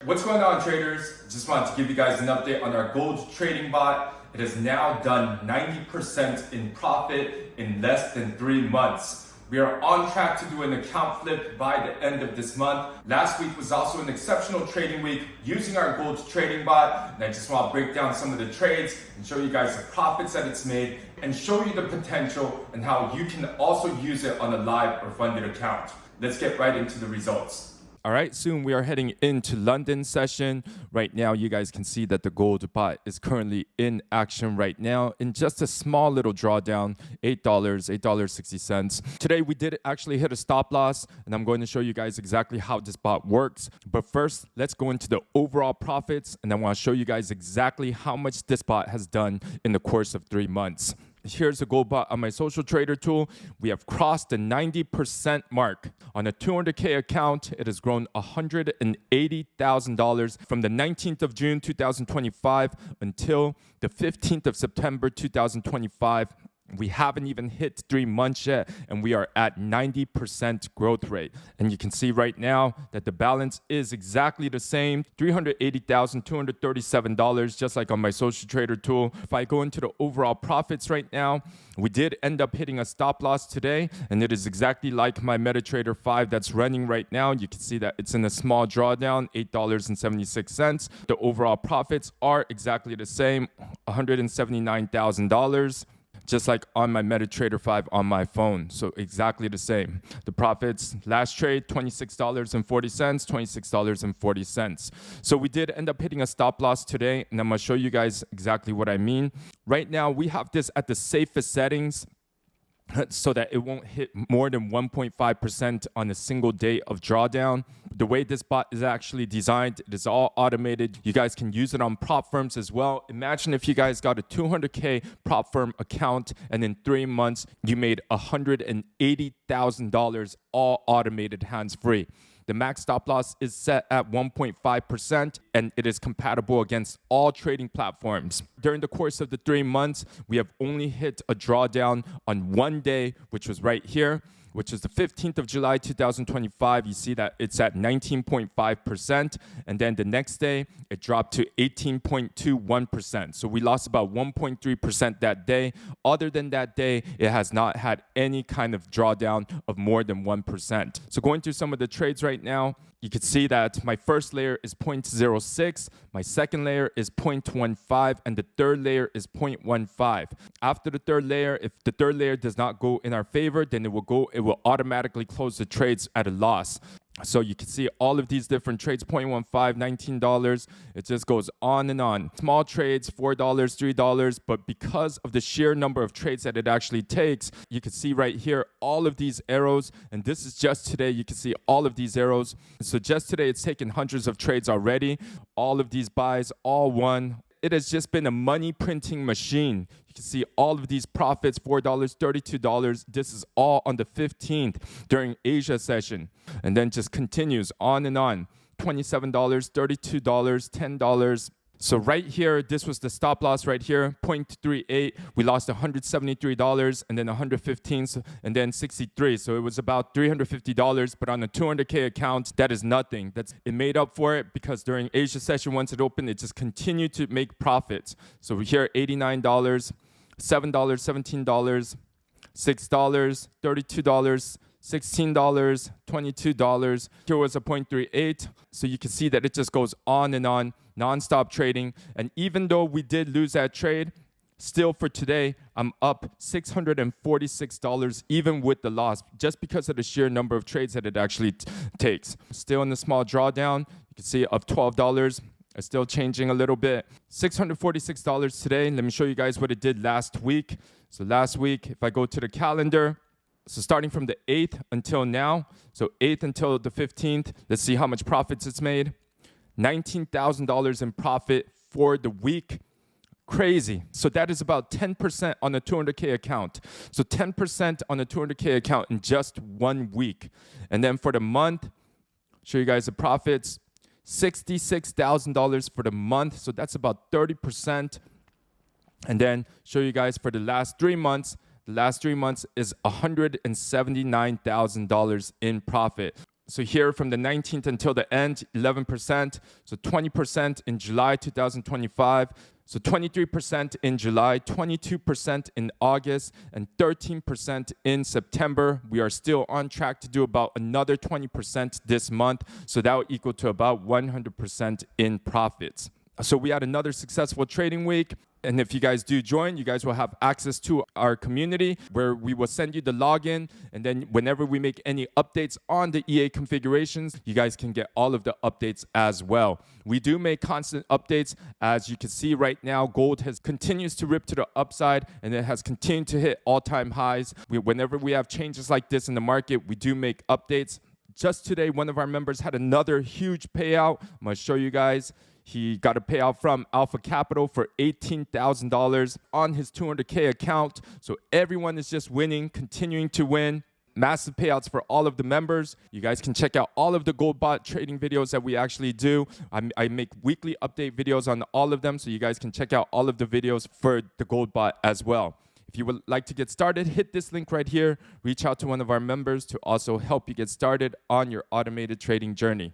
What's going on, traders? Just wanted to give you guys an update on our gold trading bot. It has now done 90% in profit in less than 3 months. We are on track to do an account flip by the end of this month. Last week was also an exceptional trading week using our gold trading bot. And I just want to break down some of the trades and show you guys the profits that it's made and show you the potential and how you can also use it on a live or funded account. Let's get right into the results. All right, soon we are heading into London session. Right now, you guys can see that the gold bot is currently in action right now in just a small little drawdown, $8.60. Today, we did actually hit a stop loss, and I'm going to show you guys exactly how this bot works. But first, let's go into the overall profits, and I want to show you guys exactly how much this bot has done in the course of 3 months. Here's the gold bot on my social trader tool. We have crossed the 90% mark. On a 200K account, it has grown $180,000 from the 19th of June 2025 until the 15th of September 2025. We haven't even hit 3 months yet, and we are at 90% growth rate. And you can see right now that the balance is exactly the same, $380,237, just like on my social trader tool. If I go into the overall profits right now, we did end up hitting a stop loss today, and it is exactly like my MetaTrader 5 that's running right now. You can see that it's in a small drawdown, $8.76. The overall profits are exactly the same, $179,000. Just like on my MetaTrader 5 on my phone. So exactly the same. The profits, last trade, $26.40, $26.40. So we did end up hitting a stop loss today, and I'm gonna show you guys exactly what I mean. Right now, we have this at the safest settings so that it won't hit more than 1.5% on a single day of drawdown. The way this bot is actually designed, it is all automated. You guys can use it on prop firms as well. Imagine if you guys got a 200K prop firm account and in 3 months, you made $180,000 all automated hands-free. The max stop loss is set at 1.5%, and it is compatible against all trading platforms. During the course of the 3 months, we have only hit a drawdown on one day, which was right here, which is the 15th of July, 2025. You see that it's at 19.5%. And then the next day, it dropped to 18.21%. So we lost about 1.3% that day. Other than that day, it has not had any kind of drawdown of more than 1%. So going through some of the trades right now, you can see that my first layer is 0.06, my second layer is 0.15, and the third layer is 0.15. After the third layer, if the third layer does not go in our favor, then it will automatically close the trades at a loss. So you can see all of these different trades, 0.15, $19. It just goes on and on. Small trades, $4, $3. But because of the sheer number of trades that it actually takes, you can see right here all of these arrows. And this is just today. You can see all of these arrows. So just today, it's taken hundreds of trades already. All of these buys, all won. It has just been a money printing machine. You can see all of these profits, $4, $32. This is all on the 15th during Asia session. And then just continues on and on. $27, $32, $10. So right here, this was the stop loss right here, 0.38. We lost $173 and then $115 and then $63. So it was about $350, but on a 200K account, that is nothing. It made up for it because during Asia session, once it opened, it just continued to make profits. So we here, $89, $7, $17, $6, $32, $16, $22. Here was a 0.38. So you can see that it just goes on and on, non-stop trading. And even though we did lose that trade, still for today, I'm up $646 even with the loss, just because of the sheer number of trades that it actually takes. Still in the small drawdown, you can see of $12. It's still changing a little bit. $646 today. Let me show you guys what it did last week. So last week, if I go to the calendar, so starting from the 8th until now, so 8th until the 15th, let's see how much profits it's made. $19,000 in profit for the week. Crazy. So that is about 10% on a 200K account. So 10% on a 200K account in just 1 week. And then for the month, show you guys the profits. $66,000 for the month. So that's about 30%. And then show you guys for the last 3 months. The last 3 months is $179,000 in profit. So here from the 19th until the end, 11%. So 20% in July 2025. So 23% in July, 22% in August, and 13% in September. We are still on track to do about another 20% this month. So that would equal to about 100% in profits. So we had another successful trading week. And if you guys do join, you guys will have access to our community where we will send you the login. And then whenever we make any updates on the EA configurations, you guys can get all of the updates as well. We do make constant updates. As you can see right now, gold continues to rip to the upside and it has continued to hit all-time highs. Whenever we have changes like this in the market, we do make updates. Just today, one of our members had another huge payout. I'm going to show you guys. He got a payout from Alpha Capital for $18,000 on his 200K account. So everyone is just winning, continuing to win. Massive payouts for all of the members. You guys can check out all of the gold bot trading videos that we actually do. I make weekly update videos on all of them, so you guys can check out all of the videos for the gold bot as well. If you would like to get started, hit this link right here. Reach out to one of our members to also help you get started on your automated trading journey.